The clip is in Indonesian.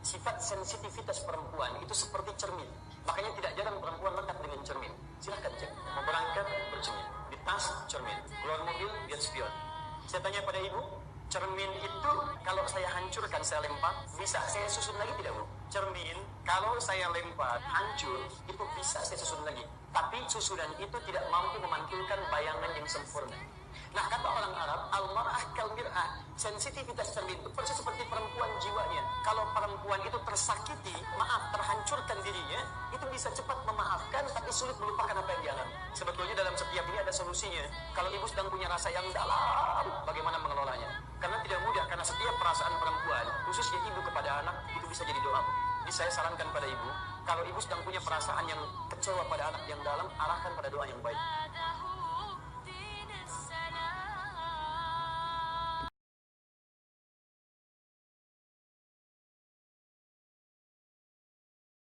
sifat sensitivitas perempuan itu seperti cermin. Makanya tidak jarang perempuan lengkap dengan cermin. Silahkan cek. Mau berangkat bercermin, di tas cermin, keluar mobil lihat spion. Saya tanya pada ibu, cermin itu kalau saya hancurkan, saya lempar, bisa saya susun lagi tidak bu? Cermin kalau saya lempar hancur, itu bisa saya susun lagi. Tapi susunan itu tidak mampu memantulkan bayangan yang sempurna. Nah kata orang Arab, al-mar'ah kal-mir'ah, sensitivitas cermin itu persis seperti perempuan jiwanya. Kalau perempuan itu tersakiti, terhancurkan dirinya, itu bisa cepat memaafkan tapi sulit melupakan apa yang dialami. Sebetulnya dalam setiap ini ada solusinya. Kalau ibu sedang punya rasa yang dalam, bagaimana mengelolanya? Karena tidak mudah, karena setiap perasaan perempuan, khususnya ibu kepada anak, itu bisa jadi doa. Jadi saya sarankan pada ibu, kalau ibu sedang punya perasaan yang kecewa pada anak yang dalam, arahkan pada doa yang baik.